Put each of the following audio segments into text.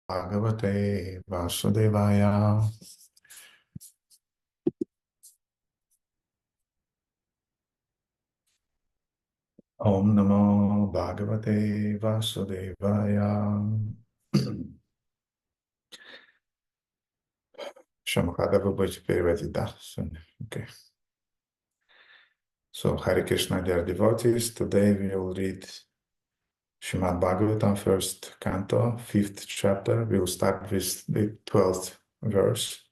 Bhagavate Vasudevaya. Om Namo Bhagavate Vasudevaya. Shamakada вы будете переводить, да? Okay. So, Hare Krishna, dear devotees, today we will read Srimad Bhagavatam, first canto, fifth chapter. We will start with the 12th verse.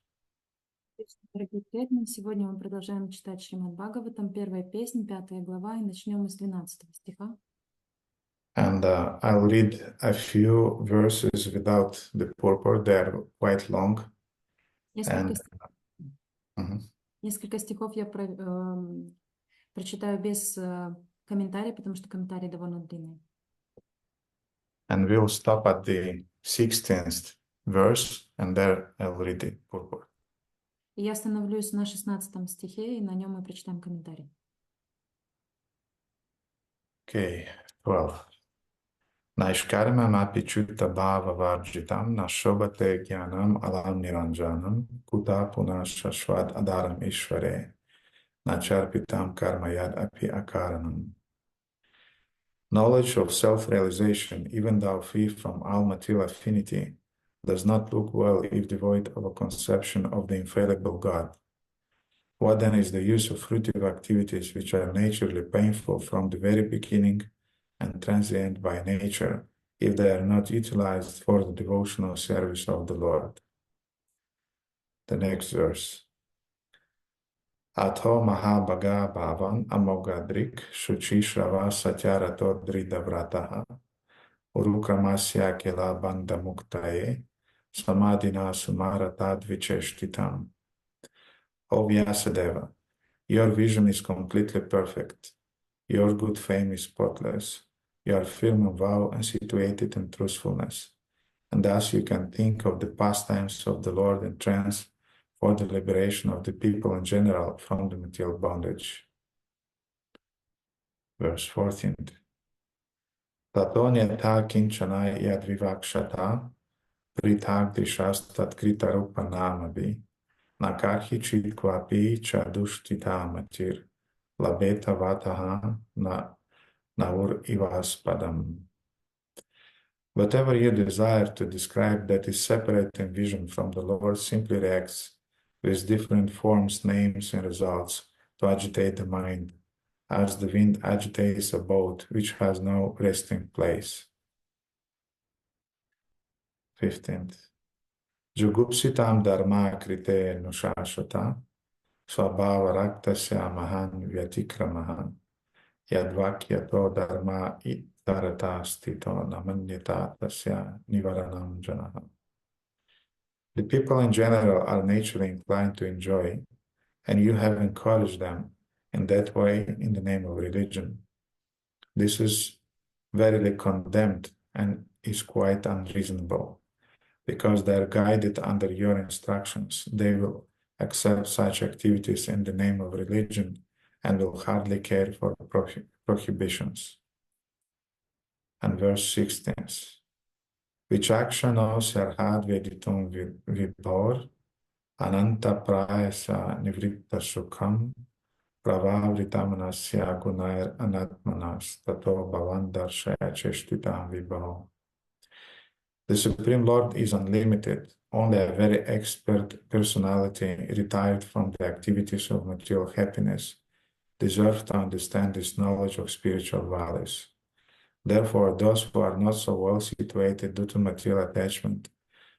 Дорогие преданные, сегодня мы продолжаем читать Шримад Бхагаватам, первая песня, 5 глава, и начнем мы с 12 стиха. And I'll read a few verses without the purport. They are quite long. Несколько, And, несколько стихов я прочитаю без комментариев, потому что комментарии довольно длинные. And we'll stop at the 16th verse, and there I'll read the purport. И я остановлюсь на 16 стихе, и на нем мы прочитаем комментарий. Okay, 12. Naishkarmam apichuta bhava varjitam nashobate jnanam alam niranjanam kuta puna shashvad adaram ishvare nacharpitam karma yad api akaranam. Knowledge of self-realization, even though free from all material affinity, does not look well if devoid of a conception of the infallible God. What then is the use of fruitive activities which are naturally painful from the very beginning and transient by nature, if they are not utilized for the devotional service of the Lord? The next verse. Atho mahabhaga bhavan amogadrik shuchi shrava satyarato dridavrataha urukramasya kela bandha muktaye samadhina sumaratad vicheshtitam. O Vyasadeva, your vision is completely perfect. Your good fame is spotless. You are firm in vow and situated in truthfulness. And thus you can think of the pastimes of the Lord in trance for the liberation of the people in general from the material bondage. Verse 14. Tato nyata kinchana yad vivakshata pritagdishastat krita rupa namabi nakarhi chitkvapi chadushtita matir labeta vataha naur ivaspadam. Whatever you desire to describe that is separate in vision from the Lord simply reacts with different forms, names, and results to agitate the mind, as the wind agitates a boat which has no resting place. 15th. Jugupsitam dharma krite nushashata swabhava raktasya mahan vyatikramahan yadvakyato dharma itarata stito namanyata tasya nivaranam janaha. The people in general are naturally inclined to enjoy, and you have encouraged them in that way in the name of religion. This is verily condemned and is quite unreasonable, because they are guided under your instructions. They will accept such activities in the name of religion and will hardly care for prohibitions. And verse 16. Vichakshano sarhad veditum vibhor ananta prayasa nivritta sukham pravavritamnasya gunair anatmanas tato bhavan darshaya cheshtitam vibhor. The Supreme Lord is unlimited. Only a very expert personality retired from the activities of material happiness deserves to understand this knowledge of spiritual values. Therefore, those who are not so well situated due to material attachment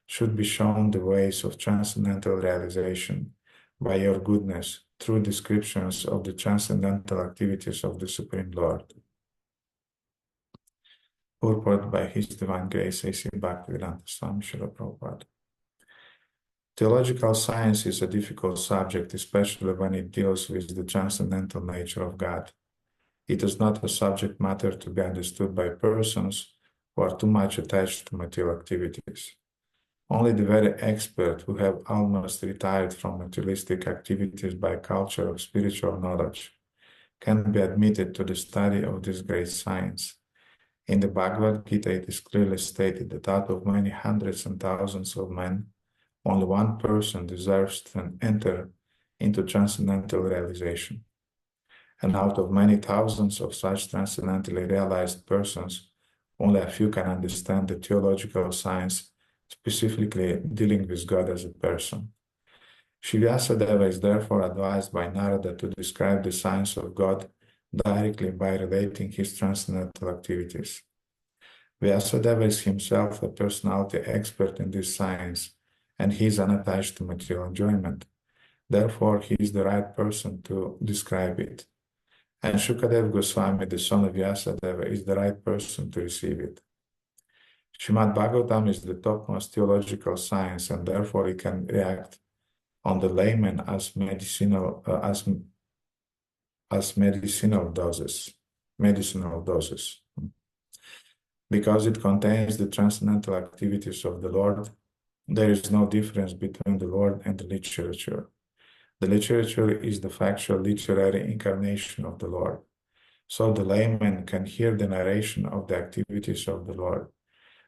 should be shown the ways of transcendental realization by your goodness through descriptions of the transcendental activities of the Supreme Lord. Purport by His Divine Grace A.C. Bhaktivedanta Swami Srila Prabhupada. Theological science is a difficult subject, especially when it deals with the transcendental nature of God. It is not a subject matter to be understood by persons who are too much attached to material activities. Only the very expert who have almost retired from materialistic activities by culture of spiritual knowledge can be admitted to the study of this great science. In the Bhagavad Gita, it is clearly stated that out of many hundreds and thousands of men, only one person deserves to enter into transcendental realization. And out of many thousands of such transcendentally realized persons, only a few can understand the theological science specifically dealing with God as a person. Shri Vyasadeva is therefore advised by Narada to describe the science of God directly by relating his transcendental activities. Vyasadeva is himself a personality expert in this science, and he is unattached to material enjoyment. Therefore, he is the right person to describe it. And Shukadev Goswami, the son of Vyasadeva, is the right person to receive it. Srimad Bhagavatam is the topmost theological science, and therefore it can react on the layman as medicinal doses. Because it contains the transcendental activities of the Lord, there is no difference between the Lord and the literature. The literature is the factual literary incarnation of the Lord. So the layman can hear the narration of the activities of the Lord.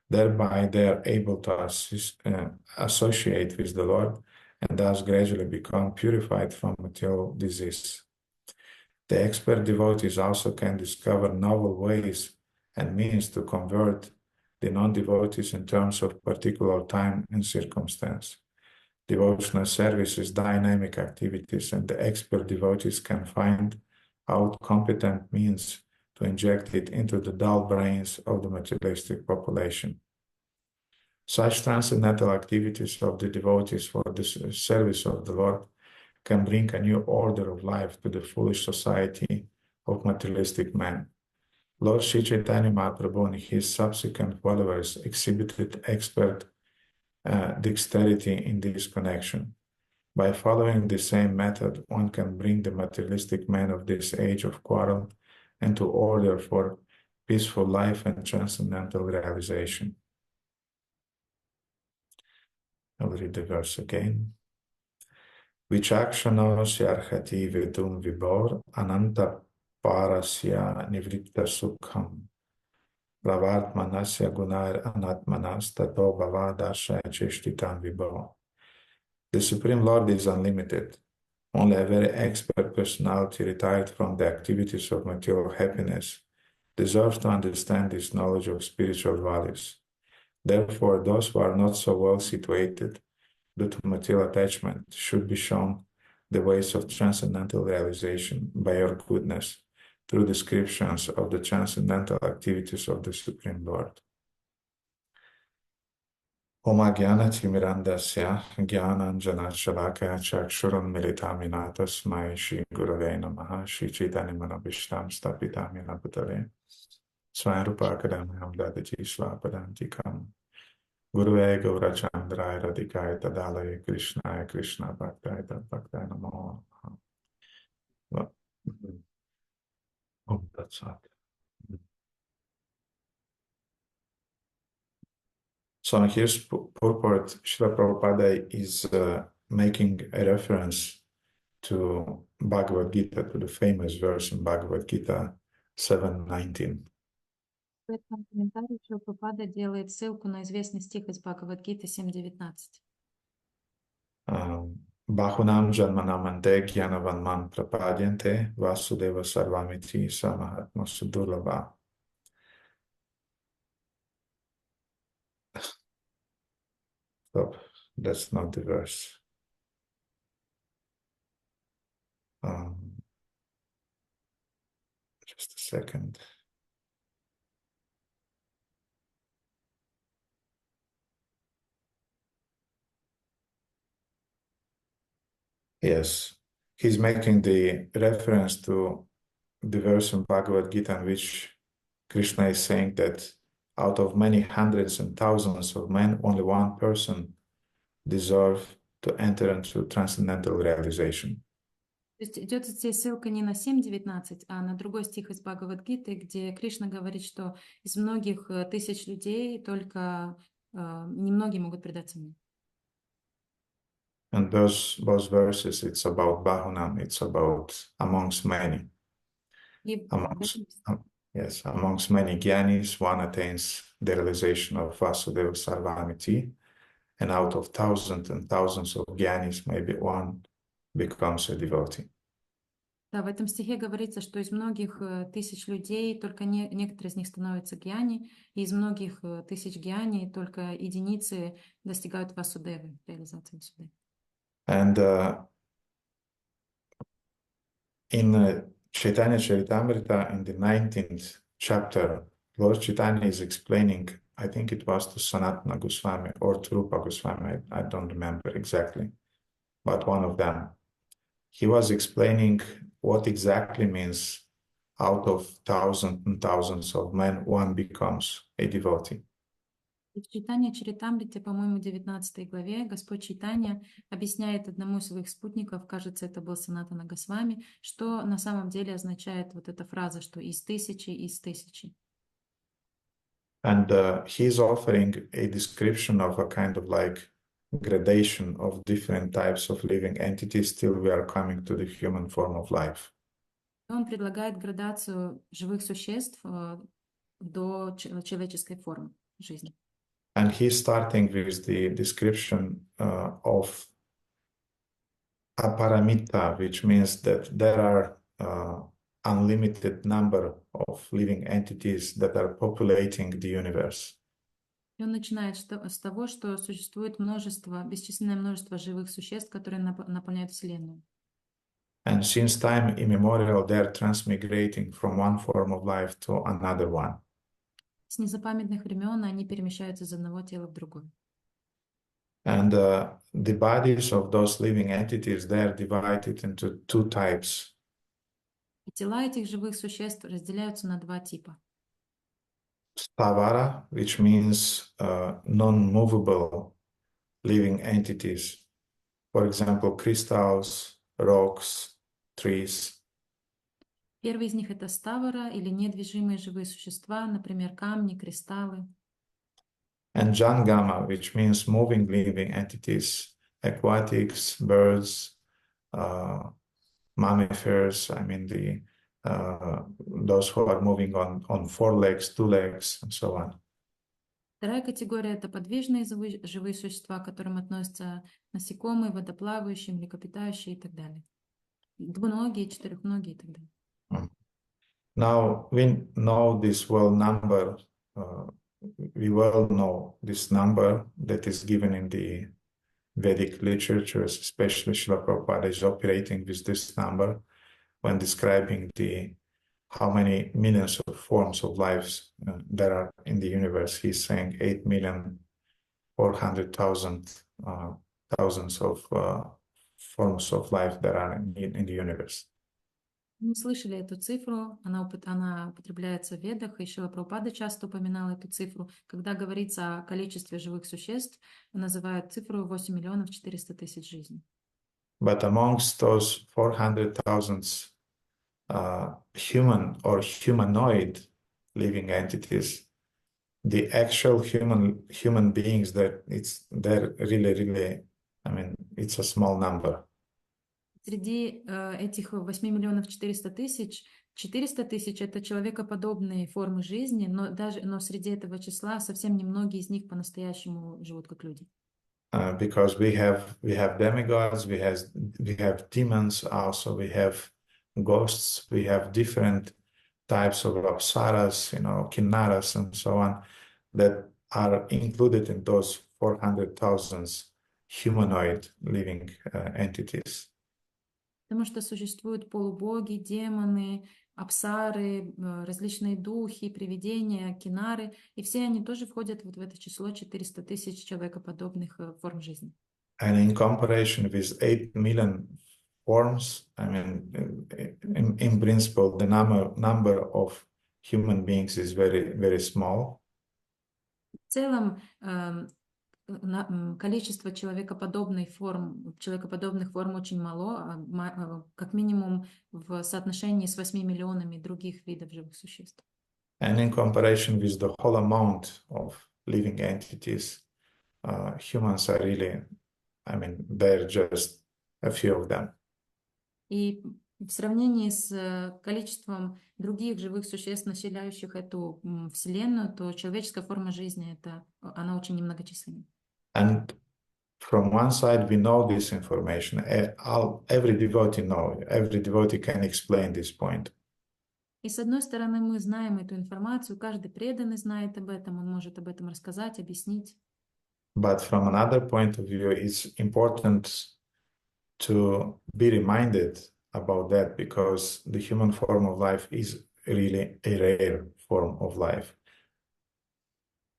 Thereby, they are able to associate with the Lord and thus gradually become purified from material disease. The expert devotees also can discover novel ways and means to convert the non-devotees in terms of particular time and circumstance. Devotional service is dynamic activities, and the expert devotees can find out competent means to inject it into the dull brains of the materialistic population. Such transcendental activities of the devotees for the service of the Lord can bring a new order of life to the foolish society of materialistic men. Lord Sri Chaitanya Mahaprabhu and his subsequent followers exhibited expert dexterity in this connection. By following the same method, one can bring the materialistic man of this age of quarrel into order for peaceful life and transcendental realization. I'll read the verse again. Vichakshanos yarhati vedum vibor ananta parasya nivritta sukham Pravartmanasya gunar anatmanas tato bhavadasya cheshtitam vibor. The Supreme Lord is unlimited. Only a very expert personality retired from the activities of material happiness deserves to understand this knowledge of spiritual values. Therefore, those who are not so well situated due to material attachment should be shown the ways of transcendental realization by your goodness through descriptions of the transcendental activities of the Supreme Lord. Om Agyana Timirandasya Gyananjana Shalakaya Chakshuram Militamina Tasmai Shri Gurave Namaha Shri Chaitanya Manabhishtam Stapitamina Bhutale Swarupa Akadamyam Dadaji Swapadantikam Gurave Gaurachandraya Radhikaya Tadalaya Krishnaya Krishna Bhaktaya Tadbhaktaya Namo. Om Tat Sat. So here's purport. Srila Prabhupada is making a reference to Bhagavad Gita, to the famous verse in Bhagavad Gita 7:19. В этом комментарии Шрила Прабхупада делает ссылку на известный стих из Бхагавад-гиты 7.19. Bahunam janmanamante gyanavanman prapadyante vasudeva sarvamiti samahatma sudurlabha. Stop, that's not the verse. Just a second. Yes, he's making the reference to the verse in Bhagavad Gita in which Krishna is saying that out of many hundreds and thousands of men, only one person deserves to enter into transcendental realization. То есть идет здесь ссылка не на 7.19, а на другой стих из Бхагавад-гиты, где Кришна говорит, что из многих тысяч людей только немногие могут предаться мне. And those verses, it's about Bahunam, it's about amongst many. Yes, amongst many Gyanis, one attains the realization of Vasudeva Sarvamiti, and out of thousands and thousands of Gyanis, maybe one becomes a devotee. Да, в этом стихе говорится, что из многих тысяч людей только некоторые из них становятся гьяни, и из многих тысяч гьяни только единицы достигают васудевы, реализации васудевы. And in Chaitanya Charitamrita, in the 19th chapter, Lord Chaitanya is explaining, I think it was to Sanatana Goswami or to Rupa Goswami, I don't remember exactly, but one of them. He was explaining what exactly means out of thousands and thousands of men, one becomes a devotee. И в Чайтанья Чаритамрите, по-моему, 19 главе, Господь Чайтанья объясняет одному из своих спутников, кажется, это был Санатана Госвами, что на самом деле означает вот эта фраза, что из тысячи. And he's offering a description of a kind of like gradation of different types of living entities till we are coming to the human form of life. Он предлагает градацию живых существ до человеческой формы жизни. And he's starting with the description of aparamita, which means that there are unlimited number of living entities that are populating the universe. И он начинает с того, что существует бесчисленное множество живых существ, которые наполняют Вселенную. And since time immemorial, they're transmigrating from one form of life to another one. С незапамятных времен они перемещаются из одного тела в другое. And the bodies of those living entities, they're divided into two types. И тела этих живых существ разделяются на два типа. Stavara, which means non-movable living entities. For example, crystals, rocks, trees. Первый из них это ставара или недвижимые живые существа, например, камни, кристаллы. And Jangama, which means moving living entities, aquatics, birds, mammifers, I mean those who are moving on 4 legs, 2 legs, and so on. Вторая категория это подвижные живые существа, к которым относятся насекомые, водоплавающие, млекопитающие и так далее. Двуногие, четырехногие и так далее. Now we know this number. We well know this number that is given in the Vedic literatures, especially Srila Prabhupada is operating with this number when describing how many millions of forms of lives there are in the universe. He's saying 8,400,000 thousands of forms of life that are in the universe. Мы слышали эту цифру, она употребляется в Ведах, и Шрила Прабхупада часто упоминал эту цифру. Когда говорится о количестве живых существ, называют цифру 8 миллионов 400 тысяч жизней. But amongst those 400,000 human or humanoid living entities, the actual human beings, they're really, I mean, it's a small number. Среди этих 8 миллионов 400 тысяч это человекоподобные формы жизни, но среди этого числа совсем немногие из них по-настоящему живут как люди. Because we have demigods, we have demons, also we have ghosts, we have different types of apsaras, kinnaras, and so on, that are included in those 400,000 humanoid living entities. Потому что существуют полубоги, демоны, апсары, различные духи, привидения, кинары, и все они тоже входят вот в это число 400 тысяч человекоподобных форм жизни. And in comparison with 8 million forms, I mean, in principle, the number of human beings is very, very small. В целом, количество человекоподобных форм очень мало, как минимум в соотношении с 8 миллионами других видов живых существ. And in comparison with the whole amount of living entities, humans are really, I mean, they're just a few of them. И В сравнении с количеством других живых существ, населяющих эту Вселенную, то человеческая форма жизни, она очень немногочисленна. And from one side, we know this information. Every devotee knows. Every devotee can explain this point. И с одной стороны, мы знаем эту информацию, каждый преданный знает об этом, он может об этом рассказать, объяснить. But from another point of view, it's important to be reminded about that because the human form of life is really a rare form of life.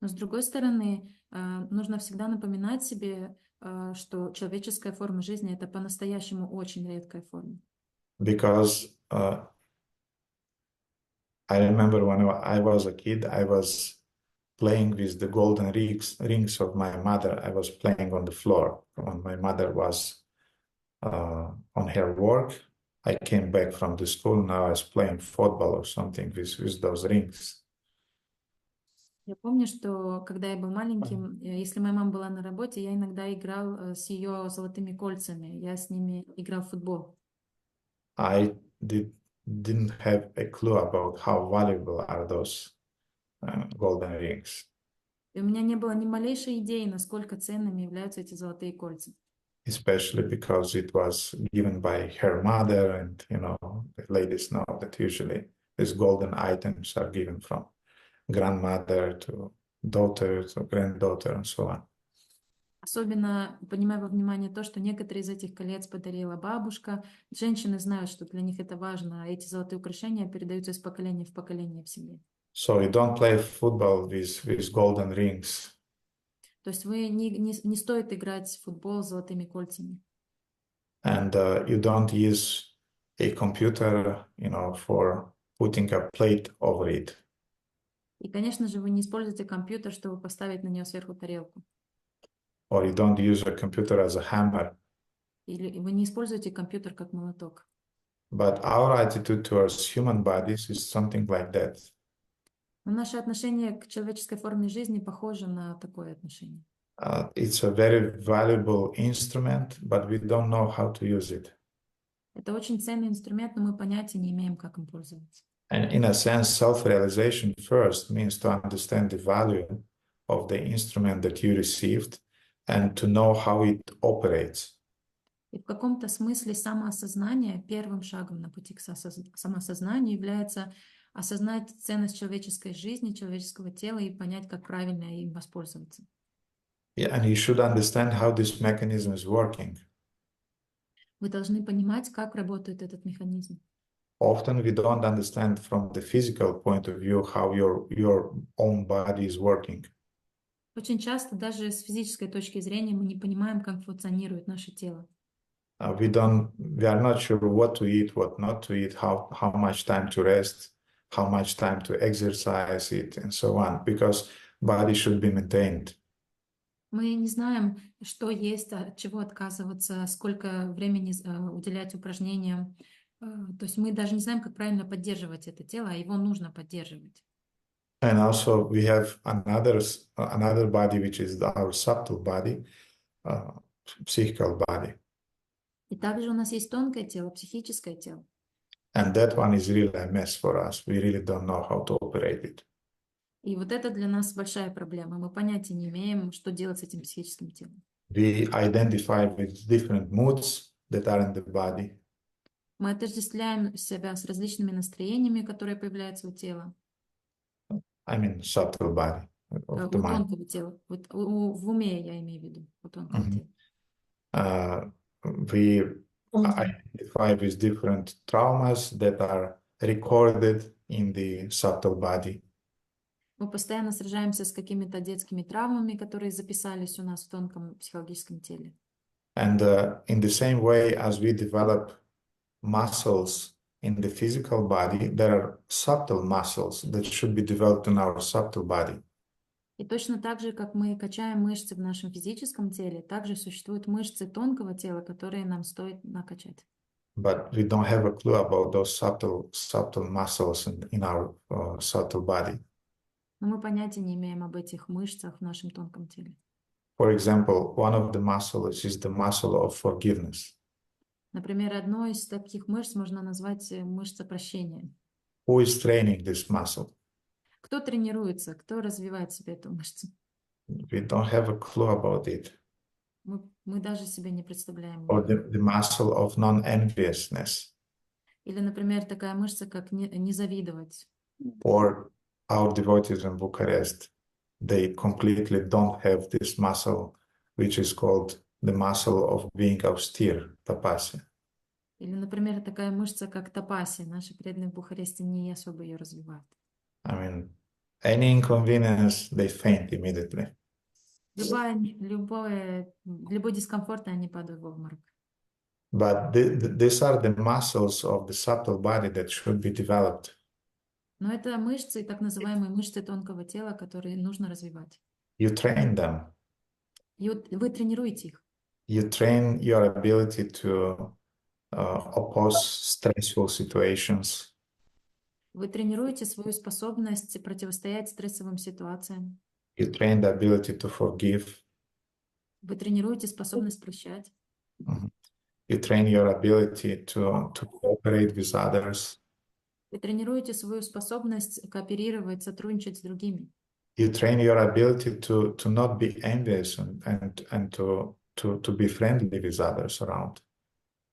Но с другой стороны, нужно всегда напоминать себе, что человеческая форма жизни — это по-настоящему очень редкая форма. Because I remember when I was a kid, I was playing with the golden rings of my mother. I was playing on the floor when my mother was on her work. I came back from the school. Now I was playing football or something with those rings. Я помню, что когда я был маленьким, если моя мама была на работе, я иногда играл с ее золотыми кольцами. Я с ними играл в футбол. I didn't have a clue about how valuable are those golden rings. И у меня не было ни малейшей идеи, насколько ценными являются эти золотые кольца. Especially because it was given by her mother, and the ladies know that usually these golden items are given from grandmother to daughter to granddaughter and so on. Особенно принимая во внимание то, что некоторые из этих колец подарила бабушка. Женщины знают, что для них это важно, а эти золотые украшения передаются из поколения в поколение в семье. So you don't play football with golden rings. То есть не стоит играть в футбол с золотыми кольцами. And you don't use a computer, for putting a plate over it. И, конечно же, вы не используете компьютер, чтобы поставить на нее сверху тарелку. Or you don't use a computer as a hammer. Или вы не используете компьютер как молоток. But our attitude towards human bodies is something like that. Но наше отношение к человеческой форме жизни похоже на такое отношение. It's a very valuable instrument, but we don't know how to use it. Это очень ценный инструмент, но мы понятия не имеем, как им пользоваться. And in a sense, self-realization first means to understand the value of the instrument that you received and to know how it operates. И в каком-то смысле самоосознание, первым шагом на пути к самоосознанию является осознать ценность человеческой жизни, человеческого тела и понять, как правильно им воспользоваться. Yeah, and you should understand how this mechanism is working. Вы должны понимать, как работает этот механизм. Often we don't understand from the physical point of view how your own body is working. Очень часто даже с физической точки зрения мы не понимаем, как функционирует наше тело. We are not sure what to eat, what not to eat, how much time to rest, how much time to exercise it, and so on, because body should be maintained. Мы не знаем, что есть, от чего отказываться, сколько времени уделять упражнениям. То есть мы даже не знаем, как правильно поддерживать это тело, а его нужно поддерживать. And also we have another body, which is our subtle body, psychical body. И также у нас есть тонкое тело, психическое тело. And that one is really a mess for us. We really don't know how to operate it. И вот это для нас большая проблема. Мы понятия не имеем, что делать с этим психическим телом. We identify with different moods that are in the body. Мы отождествляем себя с различными настроениями, которые появляются у тела, I mean, subtle body of the у mind. тонкого тела. Вот в уме я имею в виду, у тонкого тела. We identify with different traumas that are recorded in the subtle body. Мы постоянно сражаемся с какими-то детскими травмами, которые записались у нас в тонком психологическом теле. And in the same way as we develop muscles in the physical body, there are subtle muscles that should be developed in our subtle body. И точно так же, как мы качаем мышцы в нашем физическом теле, также существуют мышцы тонкого тела, которые нам стоит накачать. But we don't have a clue about those subtle muscles in our subtle body. Но мы понятия не имеем об этих мышцах в нашем тонком теле. For example, one of the muscles is the muscle of forgiveness. Например, одной из таких мышц можно назвать мышца прощения. Who is training this muscle? Кто тренируется, кто развивает себе эту мышцу? We don't have a clue about it. Мы даже себе не представляем Or ее. the muscle of non-enviousness. Или, например, такая мышца, как не завидовать. Or our devotees in Bucharest, they completely don't have this muscle, which is called the muscle of being austere, tapasya. Или, например, такая мышца, как тапаси. Наши преданные в Бухаресте не особо ее развивают. I mean, any inconvenience, they faint immediately. Любой дискомфорт, и они падают в обморок. But these are the muscles of the subtle body that should be developed. Но это мышцы, так называемые мышцы тонкого тела, которые нужно развивать. You train them. И вот вы тренируете их. You train your ability to oppose stressful situations. Вы тренируете свою способность противостоять стрессовым ситуациям. You train the ability to forgive. Вы тренируете способность прощать. You train your ability to cooperate with others. Вы тренируете свою способность кооперировать, сотрудничать с другими. You train your ability to not be envious and to be friendly with others around.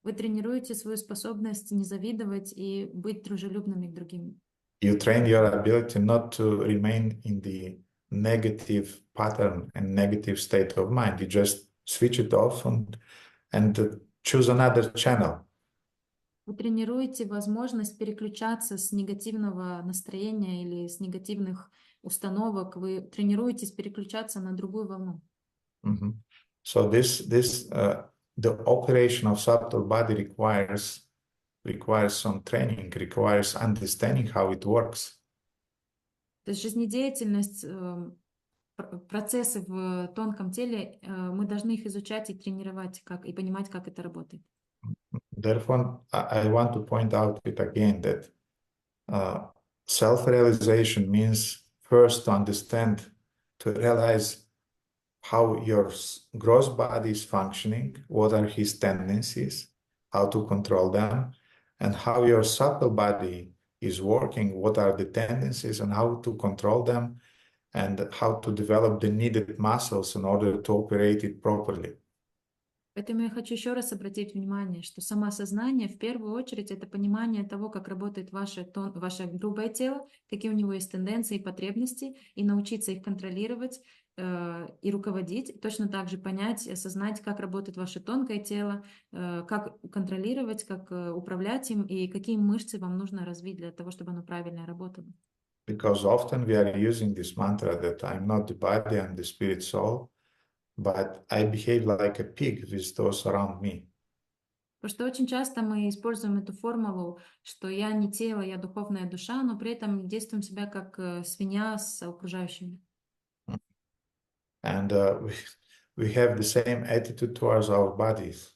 Вы тренируете свою способность не завидовать и быть дружелюбными к другим. You train your ability not to remain in the negative pattern and negative state of mind. You just switch it off and choose another channel. Вы тренируете возможность переключаться с негативного настроения или с негативных установок. Вы тренируетесь переключаться на другую волну. So the operation of subtle body requires some training, requires understanding how it works. То есть жизнедеятельность, процессы в тонком теле, мы должны их изучать и тренировать, и понимать, как это работает. Therefore, I want to point out it again that self-realization means first to understand, to realize how your gross body is functioning, what are his tendencies, how to control them, and how your subtle body is working, what are the tendencies and how to control them, and how to develop the needed muscles in order to operate it properly. Поэтому я хочу еще раз обратить внимание, что самоосознание в первую очередь это понимание того, как работает ваше грубое тело, какие у него есть тенденции и потребности, и научиться их контролировать и руководить. Точно так же понять, осознать, как работает ваше тонкое тело, как контролировать, как управлять им и какие мышцы вам нужно развить для того, чтобы оно правильно работало. Because often we are using this mantra that I'm not the body, I'm the spirit soul. But I behave like a pig with those around me. Потому что очень часто мы используем эту формулу, что я не тело, я духовная душа, но при этом действуем себя как свинья с окружающими. And we have the same attitude towards our bodies.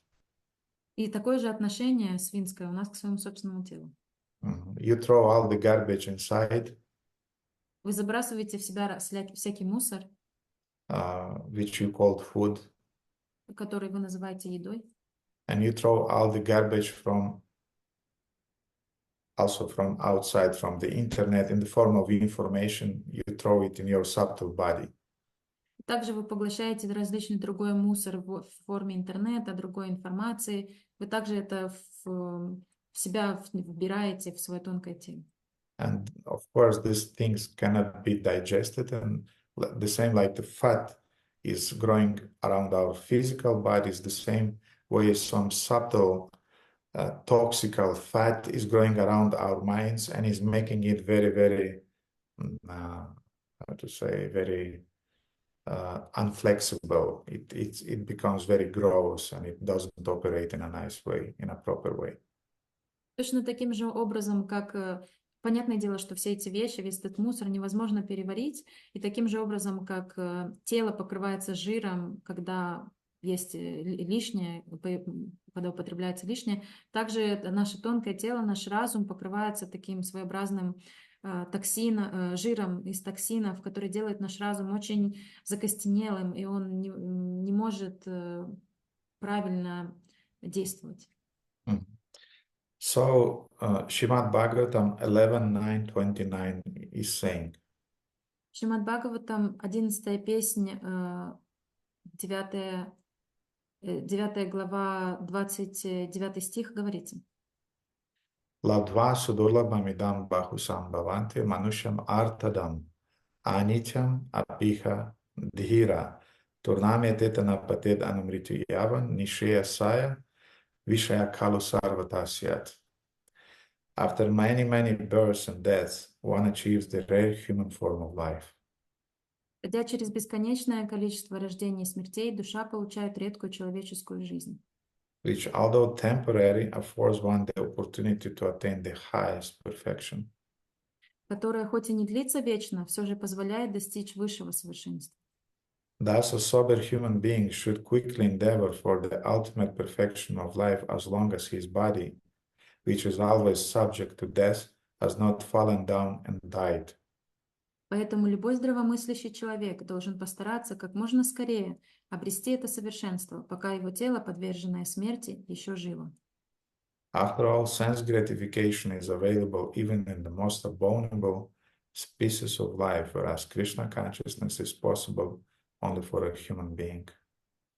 И такое же отношение свинское у нас к своему собственному телу. You throw all the garbage inside. Вы забрасываете в себя всякий мусор, which you called food. который вы называете едой. And you throw all the garbage also from outside, from the internet, in the form of information, you throw it in your subtle body. Также вы поглощаете различный другой мусор в форме интернета, другой информации. Вы также это в себя вбираете в свое тонкое тело. And of course, these things cannot be digested, and the same like the fat is growing around our physical bodies, the same way some subtle toxical fat is growing around our minds and is making it very, very, how to say, very unflexible. It becomes very gross and it doesn't operate in a nice way, in a proper way. Точно таким же образом, как понятное дело, что все эти вещи, весь этот мусор невозможно переварить, и таким же образом, как тело покрывается жиром, когда есть лишнее, когда употребляется лишнее, также наше тонкое тело, наш разум покрывается таким своеобразным жиром из токсинов, который делает наш разум очень закостенелым, и он не может правильно действовать. So, Shrimad Bhagavatam 11:9-29 is saying, Шримад Бхагаватам, 11 песнь, 9, 9 глава, 29 стих говорится. Labdva sudurlabhamidam bahusam bhavanti manusham artadam anityam apiha dhira turname tetana pated anumritu yavan nishreya saya vishaya kalu sarvatasyat. After many, many births and deaths, one achieves the rare human form of life. Пройдя через бесконечное количество рождений и смертей, душа получает редкую человеческую жизнь, Which, although temporary, affords one the opportunity to attain the highest perfection. которая хоть и не длится вечно, все же позволяет достичь высшего совершенства. Thus, a sober human being should quickly endeavor for the ultimate perfection of life as long as his body, which is always subject to death, has not fallen down and died. Поэтому любой здравомыслящий человек должен постараться как можно скорее обрести это совершенство, пока его тело, подверженное смерти, еще живо. After all, sense gratification is available even in the most abominable species of life, whereas Krishna consciousness is possible only for a human being.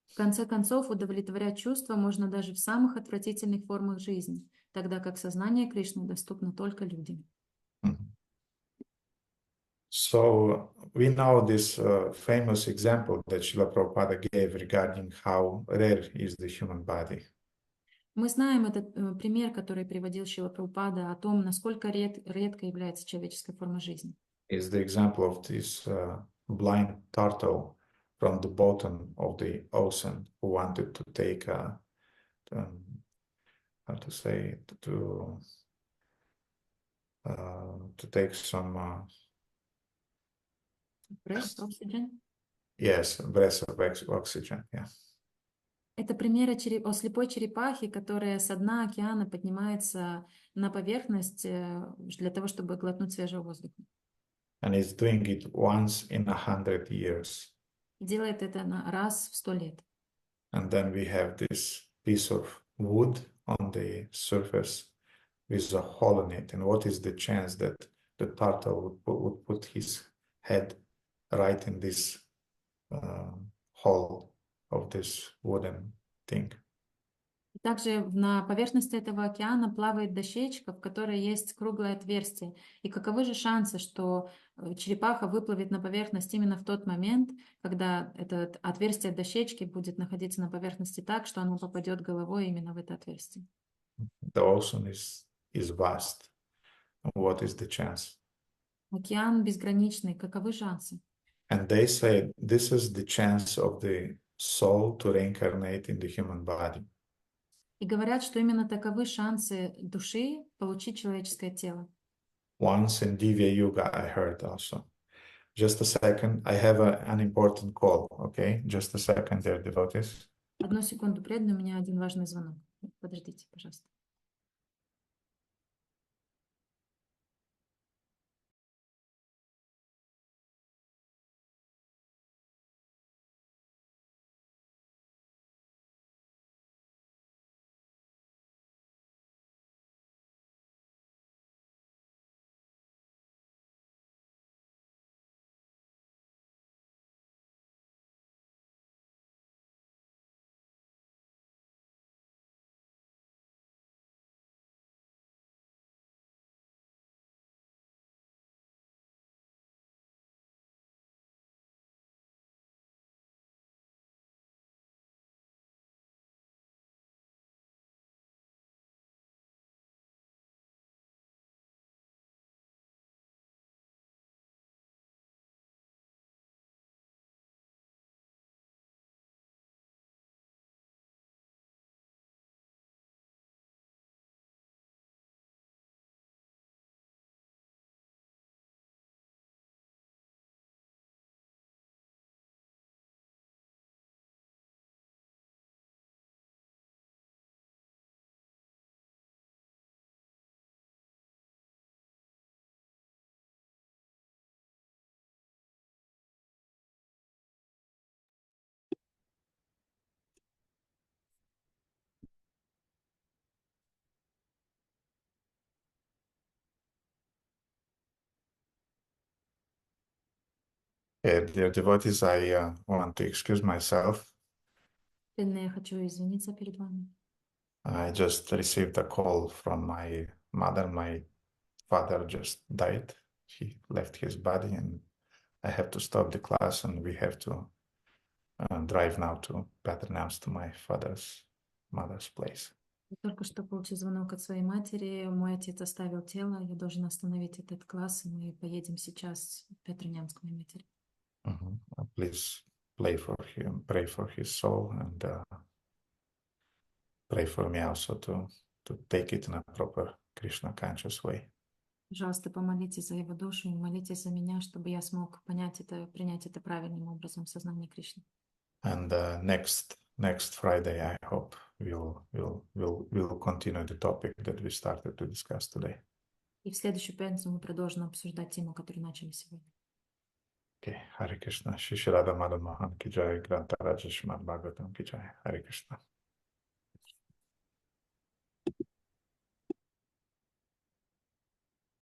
В конце концов, удовлетворять чувства можно даже в самых отвратительных формах жизни, тогда как сознание Кришны доступно только людям. So we know this famous example that Srila Prabhupada gave regarding how rare is the human body. Мы знаем этот пример, который приводил Шрила Прабхупада, о том, насколько редко является человеческая форма жизни. Is the example of this blind turtle from the bottom of the ocean who wanted to take how to say to take some Breath, oxygen. yes, breath of oxygen. Yeah. Это пример о слепой черепахе, которая со дна океана поднимается на поверхность для того, чтобы глотнуть свежего воздуха. And is doing it once in 100 years. И делает это раз в 100 лет. And then we have this piece of wood on the surface with a hole in it. And what is the chance that the turtle would put his head right in this hole of this wooden thing? Также на поверхности этого океана плавает дощечка, в которой есть круглое отверстие. И каковы же шансы, что черепаха выплывет на поверхность именно в тот момент, когда это отверстие дощечки будет находиться на поверхности так, что оно попадет головой именно в это отверстие? The ocean is vast. What is the chance? Океан безграничный. Каковы шансы? And they say this is the chance of the soul to reincarnate in the human body. И говорят, что именно таковы шансы души получить человеческое тело. Once in Divya Yuga, I heard also. Just a second, I have an important call, okay? Just a second there, devotees. Одну секунду, преданный, у меня один важный звонок. Подождите, пожалуйста. Dear devotees, I want to excuse myself. Преданные, я хочу извиниться перед вами. I just received a call from my mother. My father just died. He left his body, and I have to stop the class, and we have to drive now to Petrnams to my mother's place. Я только что получил звонок от своей матери. Мой отец оставил тело. Я должен остановить этот класс, и мы поедем сейчас в Петронянск к моей матери. Please pray for his soul, and pray for me also to take it in a proper Krishna conscious way. Пожалуйста, помолитесь за его душу и молитесь за меня, чтобы я смог понять это, принять это правильным образом в сознании Кришны. And next Friday, I hope we'll continue the topic that we started to discuss today. И в следующую пятницу мы продолжим обсуждать тему, которую начали сегодня. Okay, Hare Krishna. Shri Radha Madan Mohan ki jai, Granta Raja Srimad Bhagavatam ki jai. Hare Krishna.